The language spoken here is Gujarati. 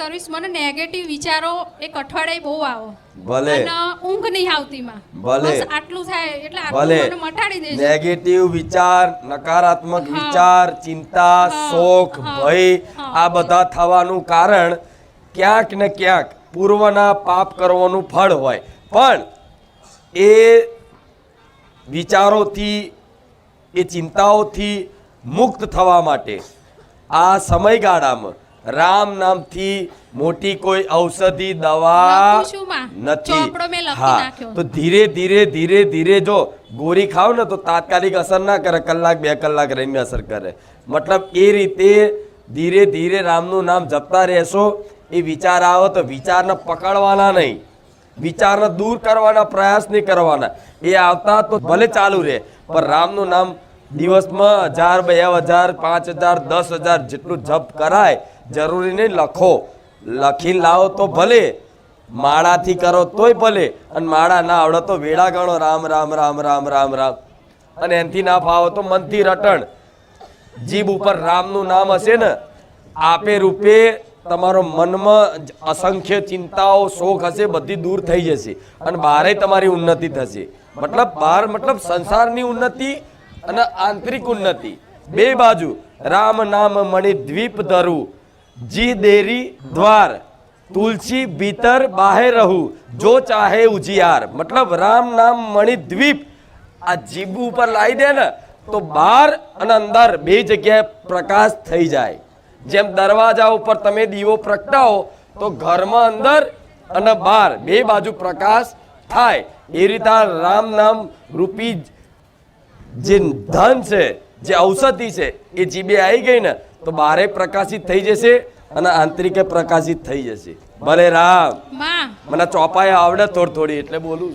કરીશ. મને નેગેટિવ વિચારો એક અઠવાડિયે બહુ આવો ભલે અને ઊંઘ નહીં આવતી માં. ભલે બસ આટલું થાય એટલે ભલે આટલું મને મટાડી દેજો. નેગેટિવ વિચાર, નકારાત્મક વિચાર, ચિંતા, શોક, ભય આ બધા થવાનું કારણ ક્યાંક ને ક્યાંક પૂર્વના પાપ કરવાનું ફળ હોય. પણ એ વિચારોથી, એ ચિંતાઓથી મુક્ત થવા માટે આ સમયગાળામાં રામ નામથી મોટી કોઈ ઔષધિ દવા લખું છું માં. ચોપડો મેં લખી હા, નાખ્યો. તો ધીરે ધીરે જો ગોળી ખાવ ને તો તાત્કાલિક અસર ના કરે, કલાક 2 કલાક રહીને અસર કરે. મતલબ એ રીતે ધીરે ધીરે રામનું નામ જપતા રહેશો. એ વિચાર આવે તો વિચારને પકડવાના નહીં, વિચારને દૂર કરવાના પ્રયાસ નહીં કરવાના. એ આવતા તો ભલે ચાલુ રહે, પણ રામનું નામ દિવસમાં 1000, 2000, 5000, 10,000 જેટલું જપ કરાય. જરૂરી નહીં લખો, લખીને લાવો તો ભલે, માળાથી કરો તોય ભલે, અને માળા ના આવડે તો વેળા ગણો રામ રામ રામ રામ રામ રામ. અને એનાથી ના ફાવો તો મનથી રટણ. જીભ ઉપર રામનું નામ હશે ને, આપે રૂપે તમારો મનમાં અસંખ્ય ચિંતાઓ, શોખ હશે, બધી દૂર થઈ જશે અને બહારે તમારી ઉન્નતિ થશે. મતલબ બહાર મતલબ સંસારની ઉન્નતિ અને આંતરિક ઉન્નતિ બે બાજુ. રામ નામ મણિ દ્વીપ ધરું, જી દેરી દ્વાર, તુલસી ભીતર બાહે રહું, જો ચાહે ઉજિયાર. મતલબ રામ નામ મણિ દ્વીપ આ જીભ ઉપર લાવી દે ને તો બહાર અને અંદર બે જગ્યાએ પ્રકાશ થઈ જાય. જેમ દરવાજા ઉપર તમે દીવો પ્રગટાવો તો ઘરમાં અંદર અને બહાર બે બાજુ પ્રકાશ થાય. એ રીતે રામ નામ રૂપી જે ધન છે, જે ઔષધિ છે, એ જીભે આવી ગઈ ને તો બારે પ્રકાશિત થઈ જશે અને આંતરિકે પ્રકાશિત થઈ જશે. ભલે રામ. માં મને ચોપાઈ આવડે થોડી એટલે બોલું.